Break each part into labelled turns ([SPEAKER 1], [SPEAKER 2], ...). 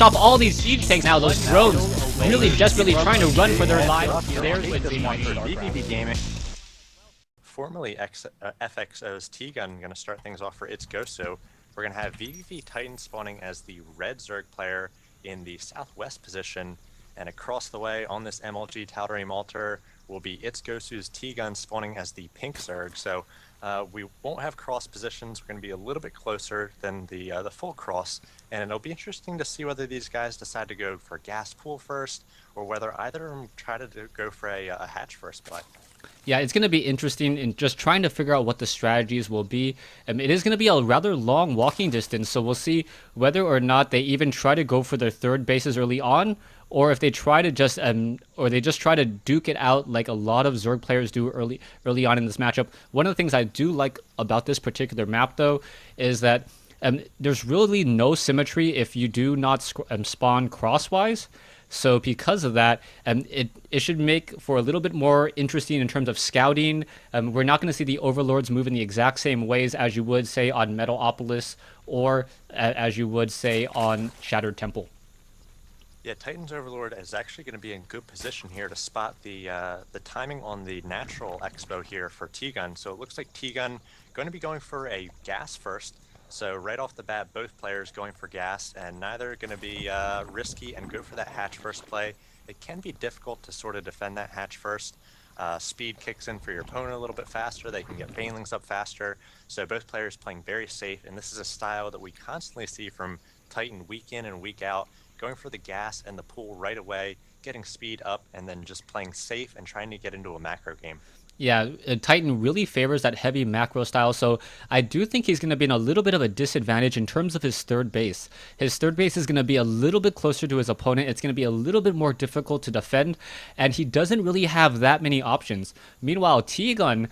[SPEAKER 1] off all these siege tanks now. Those drones really desperately trying to run for their lives. There's Wednesday Night
[SPEAKER 2] vVv Gaming. Formerly FXO's T-Gun going to start things off for its Gosu. We're going to have vVv Titan spawning as the red Zerg player in the southwest position, and across the way on this MLG Tal'Darim altar will be its Gosu's T-Gun spawning as the pink Zerg. So we won't have cross positions. We're going to be a little bit closer than the full cross, and it'll be interesting to see whether these guys decide to go for gas pool first, or whether either of them try to go for a hatch first play.
[SPEAKER 1] Yeah, it's going to be interesting in just trying to figure out what the strategies will be. It is going to be a rather long walking distance, so we'll see whether or not they even try to go for their third bases early on, or if they try to just try to duke it out like a lot of Zerg players do early on in this matchup. One of the things I do like about this particular map, though, is that there's really no symmetry if you do not spawn crosswise. So because of that, it should make for a little bit more interesting in terms of scouting. We're not going to see the Overlords move in the exact same ways as you would, say, on Metalopolis or as you would, say, on Shattered Temple.
[SPEAKER 2] Yeah, Titan's Overlord is actually going to be in good position here to spot the timing on the natural expo here for T-Gun. So it looks like T-Gun going to be going for a gas first. So right off the bat, both players going for gas, and neither going to be risky and go for that hatch first play. It can be difficult to sort of defend that hatch first. Speed kicks in for your opponent a little bit faster. They can get banelings up faster. So both players playing very safe, and this is a style that we constantly see from Titan week in and week out, going for the gas and the pool right away, getting speed up, and then just playing safe and trying to get into a macro game.
[SPEAKER 1] Yeah, Titan really favors that heavy macro style, so I do think he's going to be in a little bit of a disadvantage in terms of his third base. His third base is going to be a little bit closer to his opponent. It's going to be a little bit more difficult to defend, and he doesn't really have that many options. Meanwhile, T-Gun,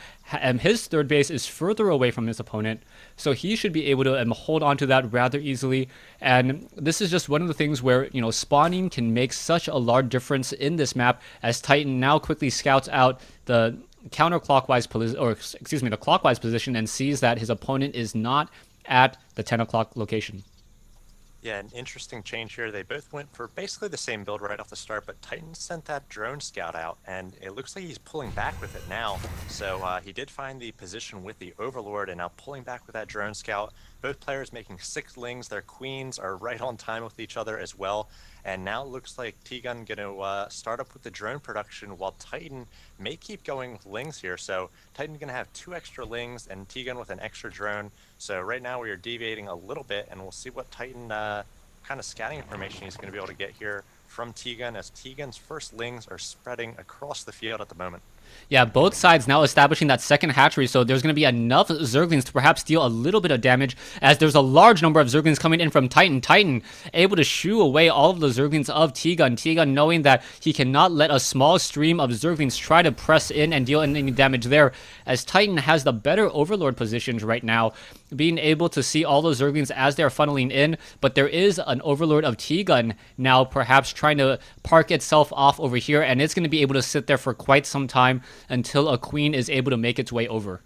[SPEAKER 1] his third base is further away from his opponent, so he should be able to hold on to that rather easily. And this is just one of the things where, you know, spawning can make such a large difference in this map, as Titan now quickly scouts out the counterclockwise the clockwise position and sees that his opponent is not at the 10 o'clock location.
[SPEAKER 2] Yeah, an interesting change here. They both went for basically the same build right off the start, but Titan sent that drone scout out, and it looks like he's pulling back with it now. So he did find the position with the Overlord, and now pulling back with that drone scout. Both players making 6 lings. Their queens are right on time with each other as well. And now it looks like T-Gun going to start up with the drone production, while Titan may keep going with lings here. So Titan going to have 2 extra lings and T-Gun with an extra drone. So right now we are deviating a little bit, and we'll see what Titan kind of scouting information he's going to be able to get here from T-Gun, as T-Gun's first lings are spreading across the field at the moment.
[SPEAKER 1] Yeah, both sides now establishing that second hatchery, so there's going to be enough Zerglings to perhaps deal a little bit of damage, as there's a large number of Zerglings coming in from Titan. Titan able to shoo away all of the Zerglings of T-Gun. T-Gun knowing that he cannot let a small stream of Zerglings try to press in and deal any damage there, as Titan has the better Overlord positions right now, being able to see all those Zerglings as they're funneling in, but there is an Overlord of T-Gun now perhaps trying to park itself off over here, and it's going to be able to sit there for quite some time until a queen is able to make its way over.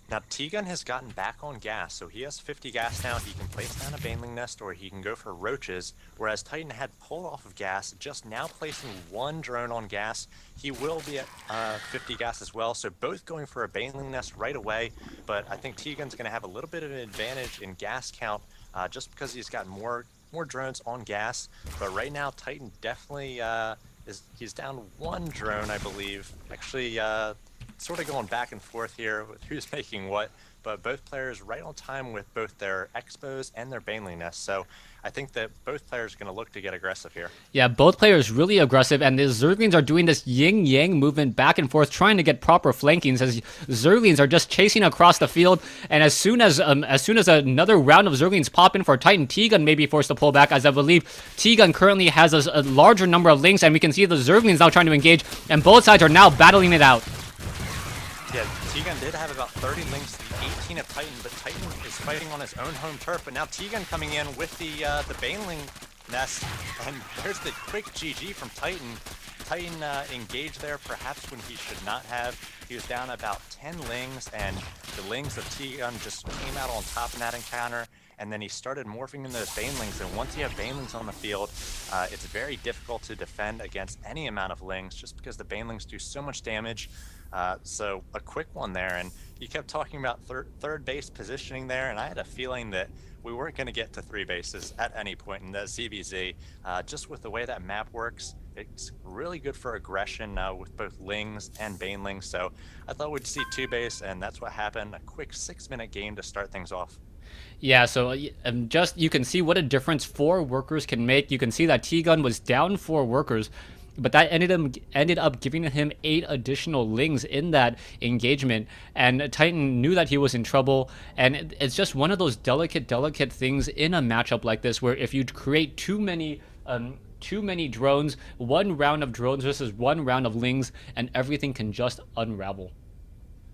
[SPEAKER 2] Now T-Gun has gotten back on gas, so he has 50 gas now. He can place down a baneling nest, or he can go for roaches, whereas Titan had pulled off of gas, just now placing 1 drone on gas. He will be at 50 gas as well, so both going for a baneling nest right away, but I think T-Gun's going to have a little bit of an advantage in gas count, just because he's got more drones on gas. But right now Titan definitely he's down 1 drone, I believe. Actually, sort of going back and forth here with who's making what, but both players right on time with both their expos and their baneling nests. So I think that both players are going to look to get aggressive here.
[SPEAKER 1] Yeah, both players really aggressive, and the Zerglings are doing this yin-yang movement back and forth, trying to get proper flankings, as Zerglings are just chasing across the field. And as soon as another round of Zerglings pop in for Titan, T-Gun may be forced to pull back, as I believe T-Gun currently has a larger number of links, and we can see the Zerglings now trying to engage, and both sides are now battling it out.
[SPEAKER 2] Yeah, T-Gun did have about 30 links to the 18 of Titan, but Titan is fighting on his own home turf. But now T-Gun coming in with the baneling nest, and there's the quick GG from Titan. Titan engaged there perhaps when he should not have. He was down about 10 lings, and the lings of T-Gun just came out on top in that encounter. and then he started morphing into those banelings, and once you have banelings on the field, it's very difficult to defend against any amount of lings just because the banelings do so much damage. So a quick one there, and he kept talking about third base positioning there, and I had a feeling that we weren't going to get to 3 bases at any point in the ZVZ. Just with the way that map works, it's really good for aggression with both lings and banelings, so I thought we'd see 2 base, and that's what happened. A quick 6-minute game to start things off.
[SPEAKER 1] Yeah, so just you can see what a difference 4 workers can make. You can see that T-Gun was down 4 workers, but that ended up giving him 8 additional lings in that engagement, and Titan knew that he was in trouble. And it's just one of those delicate things in a matchup like this, where if you create too many drones, one round of drones versus one round of lings, and everything can just unravel.